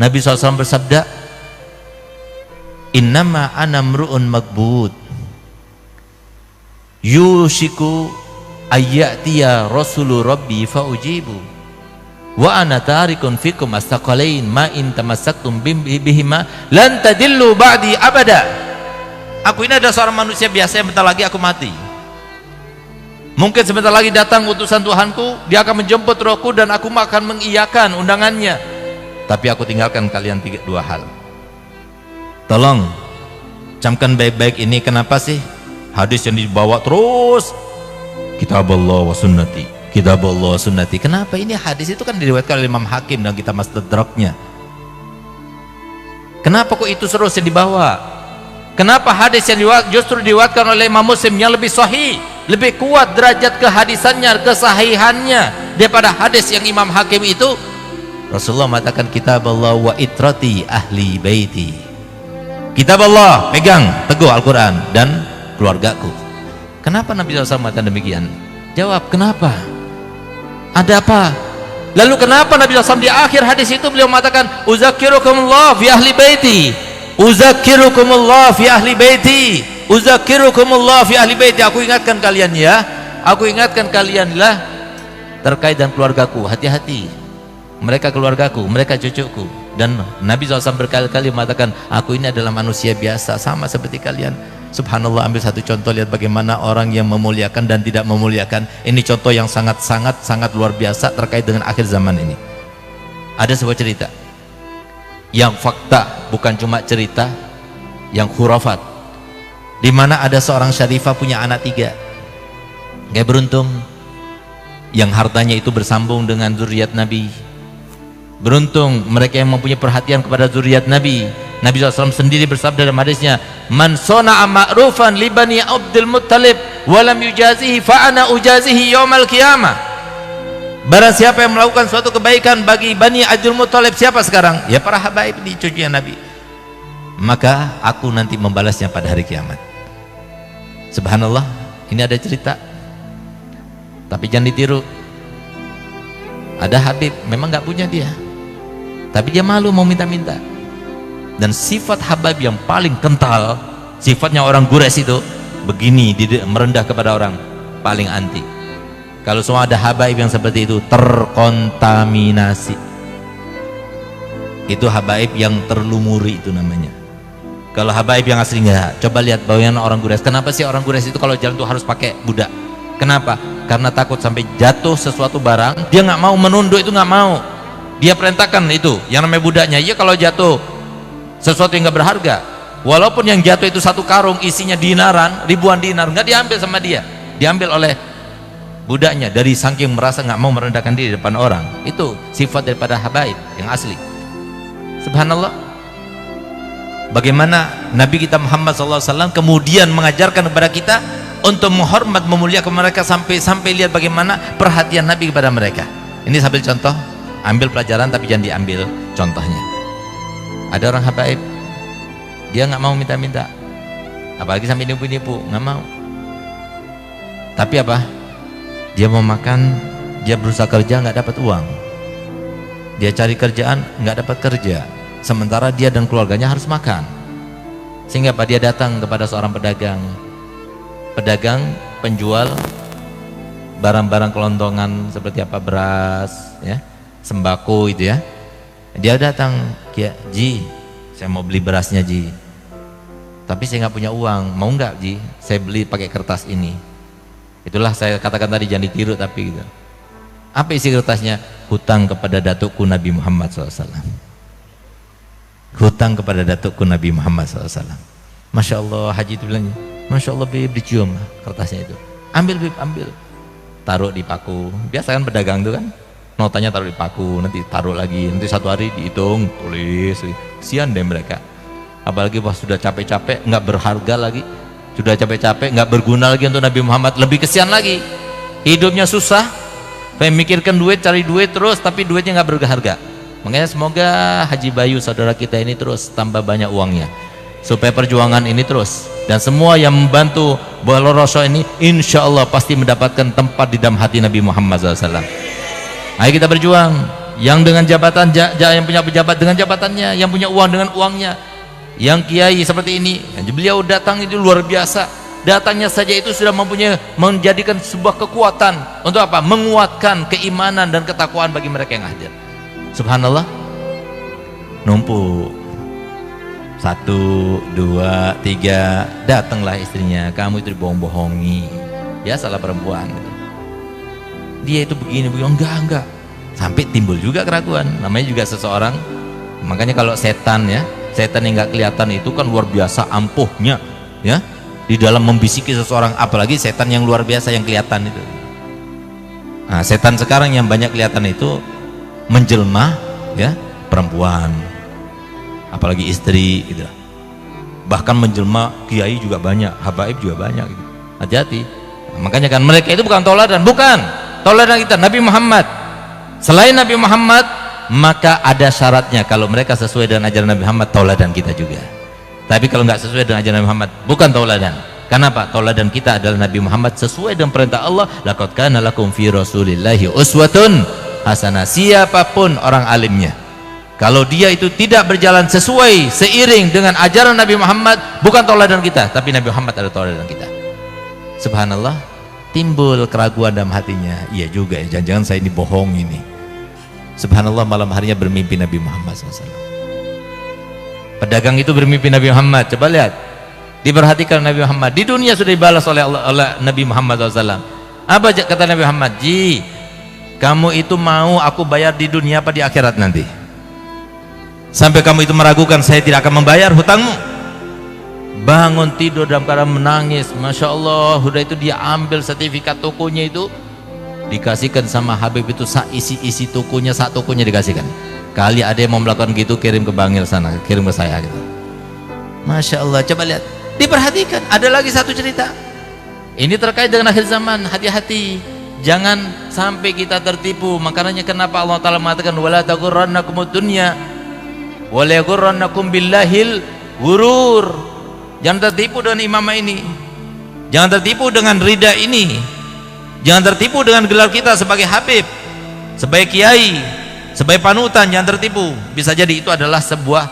Nabi SAW bersabda, innama ana mru'un magbud yushiku ayyatiya rasulu rabbi faujibu wa ana tarikun fikum astaqalain ma in tamassaktum bihima lan tadillu ba'di abada. Aku ini adalah seorang manusia biasa yang bentar lagi aku mati. Mungkin sebentar lagi datang utusan Tuhanku, dia akan menjemput rohku dan aku akan mengiyakan undangannya. Tapi aku tinggalkan kalian dua hal. Tolong camkan baik-baik ini. Kenapa sih hadis yang dibawa terus kitab Allah wa sunnati, kitab Allah wa sunnati? Kenapa? Ini hadis itu kan diriwayatkan oleh Imam Hakim dan kita Mustadraknya. Kenapa kok itu terus yang dibawa? Kenapa hadis yang justru diriwayatkan oleh Imam Muslim yang lebih sahih, lebih kuat derajat kehadisannya, kesahihannya daripada hadis yang Imam Hakim itu? Rasulullah mengatakan kitab Allah wa itrati ahli baiti. Kitab Allah, pegang teguh Al-Quran, dan keluargaku. Kenapa Nabi SAW mengatakan demikian? Jawab, kenapa? Ada apa? Lalu kenapa Nabi SAW di akhir hadis itu beliau mengatakan uzakirukumullah fi ahli baiti, uzakirukumullah fi ahli baiti, uzakirukumullah fi ahli baiti. Aku ingatkan kalian ya, aku ingatkan kalian lah terkait dengan keluargaku. Hati-hati, mereka keluargaku, mereka cucuku. Dan Nabi SAW berkali-kali mengatakan, aku ini adalah manusia biasa sama seperti kalian. Subhanallah, ambil satu contoh, lihat bagaimana orang yang memuliakan dan tidak memuliakan. Ini contoh yang sangat luar biasa terkait dengan akhir zaman ini. Ada sebuah cerita yang fakta, bukan cuma cerita yang khurafat, di mana ada seorang syarifah punya anak 3. Gak beruntung yang hartanya itu bersambung dengan zuriat Nabi. Beruntung mereka yang mempunyai perhatian kepada zuriat Nabi. Nabi SAW sendiri bersabda dalam hadisnya, man sona'a ma'rufan li bani Abdul Muttalib walam yujazihi fa'ana ujazihi yawmal qiyamah. Barang siapa yang melakukan suatu kebaikan bagi Bani Abdul Muttalib, siapa sekarang? Ya para habaib di cucunya Nabi. Maka aku nanti membalasnya pada hari kiamat. Subhanallah, ini ada cerita. Tapi jangan ditiru. Ada habib, memang nggak punya dia, tapi dia malu mau minta-minta. Dan sifat habib yang paling kental, sifatnya orang Quraisy itu begini, merendah kepada orang, paling anti. Kalau semua ada habaib yang seperti itu, terkontaminasi. Itu habaib yang terlumuri, itu namanya. Kalau habaib yang asli enggak. Coba lihat bagaimana orang Quraisy. Kenapa sih orang Quraisy itu kalau jalan tuh harus pakai budak? Kenapa? Karena takut sampai jatuh sesuatu barang, dia nggak mau menunduk, itu nggak mau. Dia perintahkan itu yang namanya budaknya. Iya, kalau jatuh sesuatu yang nggak berharga, walaupun yang jatuh itu satu karung isinya dinaran, ribuan dinar, nggak diambil sama dia, diambil oleh budaknya. Dari saking merasa nggak mau merendahkan diri di depan orang. Itu sifat daripada habaib yang asli. Subhanallah, bagaimana Nabi kita Muhammad SAW kemudian mengajarkan kepada kita untuk menghormat, memuliakan mereka, sampai lihat bagaimana perhatian Nabi kepada mereka. Ini sambil contoh, ambil pelajaran tapi jangan diambil contohnya. Ada orang habaib, dia nggak mau minta-minta, apalagi sampai nipu-nipu, nggak mau. Tapi apa? Dia mau makan, dia berusaha kerja nggak dapat uang, dia cari kerjaan nggak dapat kerja, sementara dia dan keluarganya harus makan. Sehingga apa? Dia datang kepada seorang pedagang penjual barang-barang kelontongan seperti apa, beras, ya, sembako itu ya. Dia datang, Ji, saya mau beli berasnya Ji, tapi saya nggak punya uang, mau nggak Ji saya beli pakai kertas ini? Itulah saya katakan tadi, jangan ditiru tapi gitu. Apa isi kertasnya? Hutang kepada datukku Nabi Muhammad SAW. Hutang kepada datukku Nabi Muhammad SAW. Masya Allah, Haji itu bilangnya, Masya Allah Bib, dicium kertasnya itu. Ambil Bib, ambil. Taruh di paku. Biasa kan pedagang itu kan, notanya taruh di paku, nanti taruh lagi, nanti satu hari dihitung, tulis. Kesian deh mereka. Apalagi pas sudah capek-capek, nggak berharga lagi. Sudah capek-capek, nggak berguna lagi untuk Nabi Muhammad, lebih kesian lagi. Hidupnya susah, pengen mikirkan duit, cari duit terus, tapi duitnya nggak berharga. Makanya semoga Haji Bayu saudara kita ini terus tambah banyak uangnya, supaya perjuangan ini terus, dan semua yang membantu Bola Rasul ini insya Allah pasti mendapatkan tempat di dalam hati Nabi Muhammad SAW. Ayo kita berjuang. yang dengan jabatan, yang punya pejabat dengan jabatannya, yang punya uang dengan uangnya, yang kiai seperti ini. Beliau datang itu luar biasa, datangnya saja itu sudah menjadikan sebuah kekuatan untuk apa? Menguatkan keimanan dan ketakwaan bagi mereka yang hadir. Subhanallah, numpuk 1, 2, 3, datanglah istrinya, kamu itu dibohong-bohongi, biasalah perempuan gitu. Dia itu begini, enggak, sampai timbul juga keraguan. Namanya juga seseorang, makanya kalau setan ya, setan yang nggak kelihatan itu kan luar biasa ampuhnya ya, di dalam membisiki seseorang, apalagi setan yang luar biasa yang kelihatan itu. Nah, setan sekarang yang banyak kelihatan itu menjelma ya, perempuan, apalagi istri gitu. Bahkan menjelma kiai juga banyak, habaib juga banyak gitu. Hati-hati. Makanya kan mereka itu bukan toladan, bukan toladan kita Nabi Muhammad. Selain Nabi Muhammad, maka ada syaratnya. Kalau mereka sesuai dengan ajaran Nabi Muhammad, toladan kita juga. Tapi kalau nggak sesuai dengan ajaran Nabi Muhammad, bukan toladan. Kenapa? Toladan kita adalah Nabi Muhammad sesuai dengan perintah Allah. Laqad kana lakum fi Rasulillahi uswatun hasanah. Siapapun orang alimnya, kalau dia itu tidak berjalan sesuai seiring dengan ajaran Nabi Muhammad, bukan toladan kita, tapi Nabi Muhammad adalah toladan kita. Subhanallah, timbul keraguan dalam hatinya. Iya juga ya, jangan-jangan saya ini bohong ini. Subhanallah, malam harinya bermimpi Nabi Muhammad SAW. Pedagang itu bermimpi Nabi Muhammad. Coba lihat, diperhatikan Nabi Muhammad. Di dunia sudah dibalas oleh Allah, oleh Nabi Muhammad SAW. Apa kata Nabi Muhammad? Ji, kamu itu mau aku bayar di dunia apa di akhirat nanti? Sampai kamu itu meragukan saya tidak akan membayar hutangmu. Bangun tidur dalam keadaan menangis. Masya Allah, udah itu dia ambil sertifikat tokonya itu, dikasihkan sama Habib itu, isi tokonya, sak tokonya dikasihkan. Kali ada yang mau melakukan gitu, kirim ke Bangil sana, kirim ke saya gitu. Masya Allah, coba lihat, diperhatikan. Ada lagi satu cerita, ini terkait dengan akhir zaman. Hati-hati, jangan sampai kita tertipu. Makanya kenapa Allah Ta'ala mengatakan wala taghurrannakumud dunya wala yaghurrannakum billahil ghurur. Jangan tertipu dengan imamah ini, jangan tertipu dengan rida ini, jangan tertipu dengan gelar kita sebagai Habib, sebagai kiai, sebagai panutan. Jangan tertipu. Bisa jadi itu adalah sebuah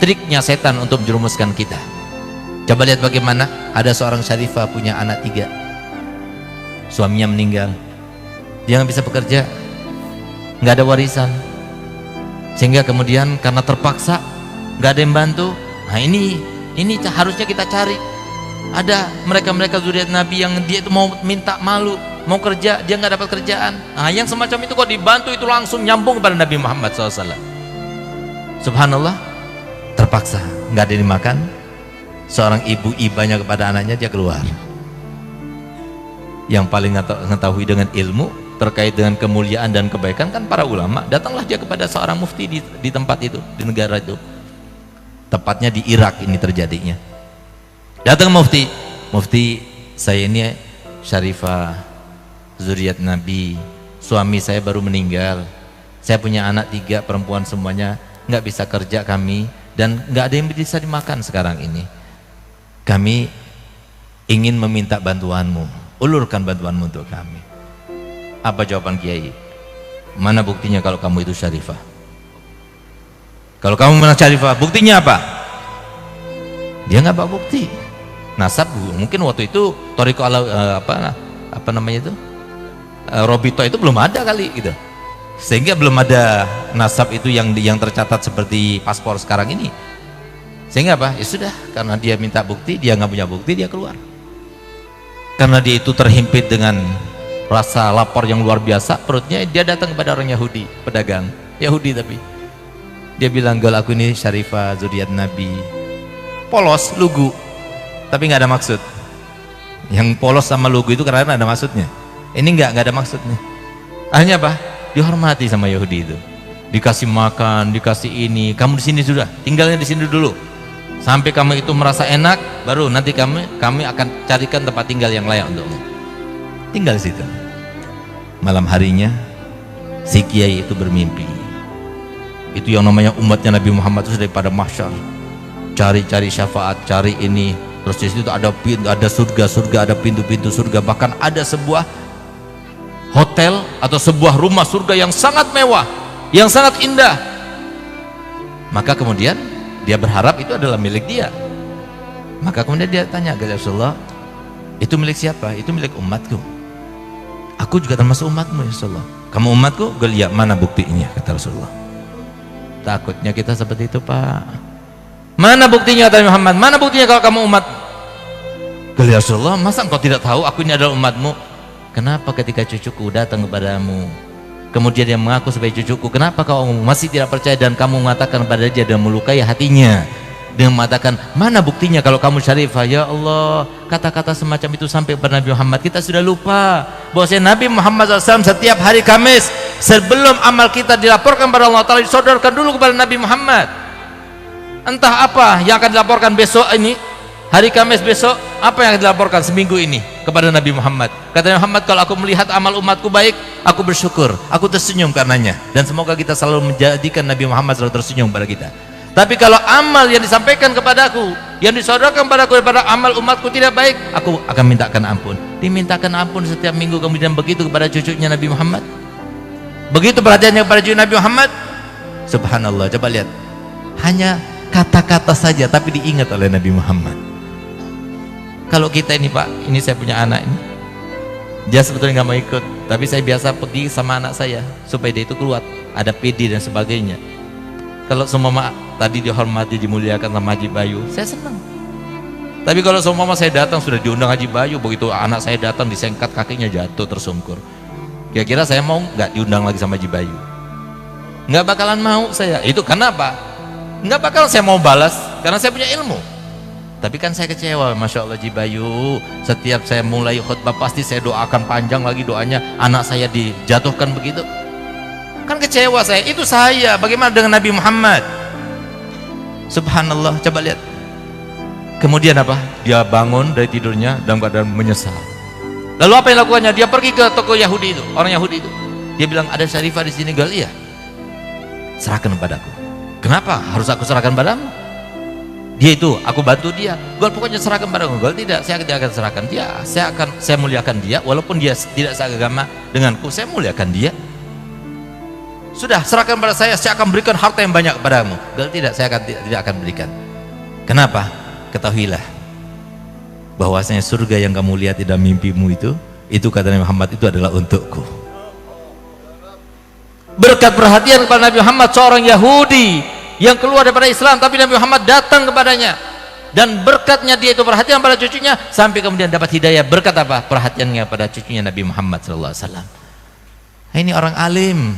triknya setan untuk menjerumuskan kita. Coba lihat bagaimana ada seorang syarifah punya anak 3, suaminya meninggal, dia nggak bisa bekerja, nggak ada warisan, sehingga kemudian karena terpaksa nggak ada yang bantu. Nah ini harusnya kita cari. Ada mereka zuriat Nabi yang dia itu mau minta malu, mau kerja, dia nggak dapat kerjaan. Nah, yang semacam itu kok dibantu, itu langsung nyambung kepada Nabi Muhammad SAW. Subhanallah, terpaksa nggak ada yang dimakan. Seorang ibu ibanya kepada anaknya, dia keluar. Yang paling mengetahui dengan ilmu terkait dengan kemuliaan dan kebaikan kan para ulama. Datanglah dia kepada seorang mufti di tempat itu, di negara itu. Tepatnya di Irak ini terjadinya. Datang mufti, saya ini syarifah zuriat Nabi, suami saya baru meninggal, saya punya anak 3 perempuan semuanya, nggak bisa kerja kami, dan nggak ada yang bisa dimakan sekarang ini. Kami ingin meminta bantuanmu, ulurkan bantuanmu untuk kami. Apa jawaban kiai? Mana buktinya kalau kamu itu syarifah? Kalau kamu menang syarifah, buktinya apa? Dia nggak bawa bukti. Nasab mungkin waktu itu Toriko apa namanya itu, Robito itu belum ada kali gitu, sehingga belum ada nasab itu yang tercatat seperti paspor sekarang ini. Sehingga apa? Ya sudah, karena dia minta bukti, dia nggak punya bukti, dia keluar. Karena dia itu terhimpit dengan rasa lapar yang luar biasa, perutnya, dia datang kepada orang Yahudi, pedagang Yahudi, tapi dia bilang, "Gal, aku ini syarifah zuriat Nabi." Polos, lugu, tapi nggak ada maksud. Yang polos sama lugu itu karena ada maksudnya. Ini nggak ada maksudnya. Akhirnya apa? Dihormati sama Yahudi itu. Dikasih makan, dikasih ini. Kamu di sini sudah, tinggalnya di sini dulu. Sampai kamu itu merasa enak, baru nanti kami akan carikan tempat tinggal yang layak untukmu. Tinggal di situ. Malam harinya, si kiai itu bermimpi. Itu yang namanya umatnya Nabi Muhammad itu daripada mahsyar, cari syafaat, cari ini. Terus di situ ada surga, ada pintu-pintu surga, bahkan ada sebuah hotel atau sebuah rumah surga yang sangat mewah. yang sangat indah. Maka kemudian dia berharap itu adalah milik dia. Maka kemudian dia tanya kepada Rasulullah, itu milik siapa? Itu milik umatku. Aku juga termasuk umatmu ya Rasulullah. Kamu umatku? Iya. Mana buktinya? Kata Rasulullah. Takutnya kita seperti itu, Pak. Mana buktinya? Kata Muhammad. Mana buktinya kalau kamu umat? Ya Rasulullah, masa engkau tidak tahu aku ini adalah umatmu? Kenapa ketika cucuku datang kepadamu, kemudian dia mengaku sebagai cucuku, kenapa kau masih tidak percaya dan kamu mengatakan kepada dia dan melukai hatinya dengan mengatakan, mana buktinya kalau kamu syarifah? Ya Allah, kata-kata semacam itu sampai kepada Nabi Muhammad. Kita sudah lupa bahwasanya Nabi Muhammad SAW setiap hari Kamis sebelum amal kita dilaporkan kepada Allah Ta'ala, disodorkan dulu kepada Nabi Muhammad. Entah apa yang akan dilaporkan besok ini, hari Kamis besok, apa yang akan dilaporkan seminggu ini kepada Nabi Muhammad. Kata Nabi Muhammad, kalau aku melihat amal umatku baik, aku bersyukur, aku tersenyum karenanya. Dan semoga kita selalu menjadikan Nabi Muhammad selalu tersenyum pada kita. Tapi kalau amal yang disampaikan kepadaku, yang disodorkan padaku daripada amal umatku tidak baik, aku akan mintakan ampun. Dimintakan ampun setiap minggu. Kemudian begitu kepada cucunya Nabi Muhammad, begitu perhatiannya kepada cucu Nabi Muhammad. Subhanallah, coba lihat, hanya kata-kata saja tapi diingat oleh Nabi Muhammad. Kalau kita ini, Pak, ini saya punya anak ini, dia sebetulnya nggak mau ikut, tapi saya biasa pergi sama anak saya supaya dia itu keluar, ada PD dan sebagainya. Kalau semua tadi dihormati, dimuliakan sama Haji Bayu, saya senang. Tapi kalau semua saya datang sudah diundang Haji Bayu, begitu anak saya datang disengkat kakinya jatuh tersungkur, kira-kira saya mau nggak diundang lagi sama Haji Bayu? Nggak bakalan mau saya. Itu kenapa? Nggak bakal saya mau balas karena saya punya ilmu. Tapi kan saya kecewa, Masya Allah Haji Bayu, setiap saya mulai khutbah pasti saya doakan panjang lagi doanya, anak saya dijatuhkan begitu. Kan kecewa saya, itu saya. Bagaimana dengan Nabi Muhammad? Subhanallah, coba lihat. Kemudian apa? Dia bangun dari tidurnya dalam keadaan menyesal. Lalu apa yang lakukannya? Dia pergi ke toko Yahudi itu, orang Yahudi itu. Dia bilang, ada syarifah di sini, Gal? Iya. Serahkan padaku. Kenapa harus aku serahkan padamu? Dia itu, aku bantu dia. Gal, pokoknya serahkan padaku. Gal, tidak, saya tidak akan serahkan dia. Saya muliakan dia, walaupun dia tidak seagama denganku, saya muliakan dia. Sudah, serahkan pada saya akan berikan harta yang banyak kepadamu. Gal, tidak, saya tidak akan berikan. Kenapa? Ketahuilah bahwasanya surga yang kamu lihat di dalam mimpimu itu kata Nabi Muhammad, itu adalah untukku. Berkat perhatian kepada Nabi Muhammad, seorang Yahudi yang keluar daripada Islam, tapi Nabi Muhammad datang kepadanya, dan berkatnya dia itu perhatian pada cucunya, sampai kemudian dapat hidayah. Berkat apa? Perhatiannya pada cucunya Nabi Muhammad SAW. Ini orang alim,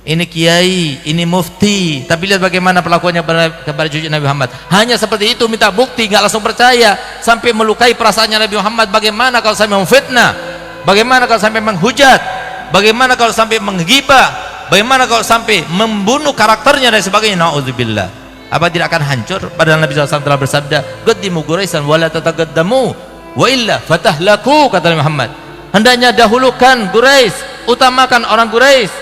ini kiai, ini mufti, tapi lihat bagaimana perlakuannya kepada cucu Nabi Muhammad. Hanya seperti itu, minta bukti, nggak langsung percaya, sampai melukai perasaannya Nabi Muhammad. Bagaimana kalau sampai memfitnah? Bagaimana kalau sampai menghujat? Bagaimana kalau sampai menggibah? Bagaimana kalau sampai membunuh karakternya dan sebagainya? Na'udzubillah. Apa tidak akan hancur? Padahal Nabi SAW telah bersabda, "Qaddimu Quraisyan wa la tataqaddamu, wa illa fatahlaku," kata Nabi Muhammad. Hendaknya dahulukan Quraisy, utamakan orang Quraisy.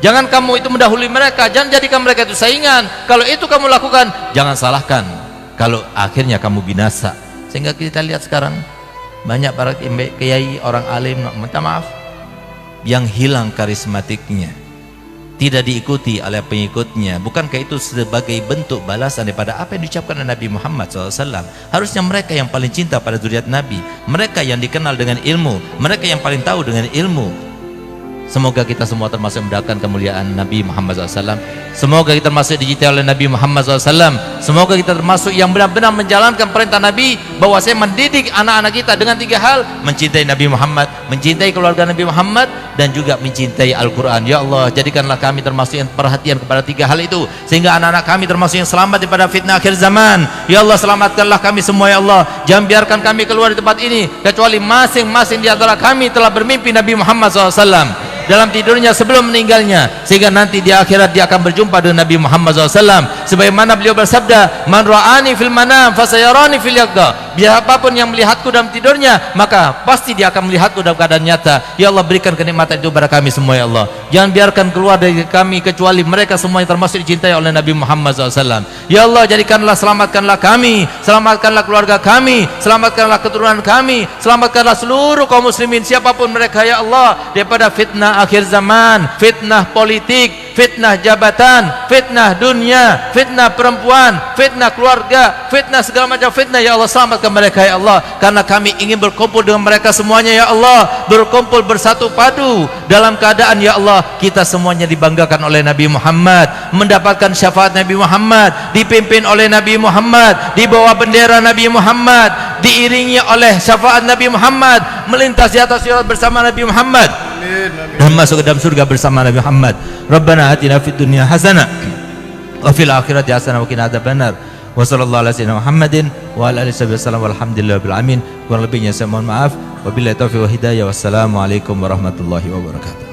Jangan kamu itu mendahului mereka, jangan jadikan mereka itu saingan. Kalau itu kamu lakukan, jangan salahkan kalau akhirnya kamu binasa. Sehingga kita lihat sekarang banyak para kiai, orang alim, minta maaf, yang hilang karismatiknya, tidak diikuti oleh pengikutnya. Bukankah itu sebagai bentuk balasan daripada apa yang diucapkan oleh Nabi Muhammad SAW? Harusnya mereka yang paling cinta pada zuriat Nabi, mereka yang dikenal dengan ilmu, mereka yang paling tahu dengan ilmu. Semoga kita semua termasuk mendapatkan kemuliaan Nabi Muhammad SAW. Semoga kita termasuk dicintai oleh Nabi Muhammad SAW. Semoga kita termasuk yang benar-benar menjalankan perintah Nabi, bahwa saya mendidik anak-anak kita dengan 3 hal: mencintai Nabi Muhammad, mencintai keluarga Nabi Muhammad, dan juga mencintai Al-Quran. Ya Allah, jadikanlah kami termasuk yang perhatian kepada 3 hal itu, sehingga anak-anak kami termasuk yang selamat daripada fitnah akhir zaman. Ya Allah, selamatkanlah kami semua ya Allah. Jangan biarkan kami keluar di tempat ini kecuali masing-masing di antara kami telah bermimpi Nabi Muhammad SAW dalam tidurnya sebelum meninggalnya, sehingga nanti di akhirat dia akan berjumpa dengan Nabi Muhammad SAW. Sebagaimana beliau bersabda, "Man ra'ani fil manam fasayarani fil yaqza." Siapapun yang melihatku dalam tidurnya, maka pasti dia akan melihatku dalam keadaan nyata. Ya Allah, berikan kenikmatan itu kepada kami semua ya Allah. Jangan biarkan keluar dari kami kecuali mereka semua yang termasuk dicintai oleh Nabi Muhammad SAW. Ya Allah, jadikanlah, selamatkanlah kami, selamatkanlah keluarga kami, selamatkanlah keturunan kami, selamatkanlah seluruh kaum muslimin siapapun mereka ya Allah, daripada fitnah fitnah akhir zaman, fitnah politik, fitnah jabatan, fitnah dunia, fitnah perempuan, fitnah keluarga, fitnah segala macam fitnah. Ya Allah, selamatkan mereka ya Allah, karena kami ingin berkumpul dengan mereka semuanya ya Allah, berkumpul bersatu padu dalam keadaan ya Allah kita semuanya dibanggakan oleh Nabi Muhammad, mendapatkan syafaat Nabi Muhammad, dipimpin oleh Nabi Muhammad, di bawah bendera Nabi Muhammad, diiringi oleh syafaat Nabi Muhammad, melintas di atas sirat bersama Nabi Muhammad, dan masuk ke dalam surga bersama Nabi Muhammad. Rabbana atina fid dunya hasanah wa fil akhirati hasanah wa qina adzabannar. Wa sallallahu ala sayyidina Muhammadin wa ala alihi wasallam walhamdulillahil alamin. Kurang lebihnya saya mohon maaf. Wabillahi taufiq wa hidayah. Wassalamualaikum warahmatullahi wabarakatuh.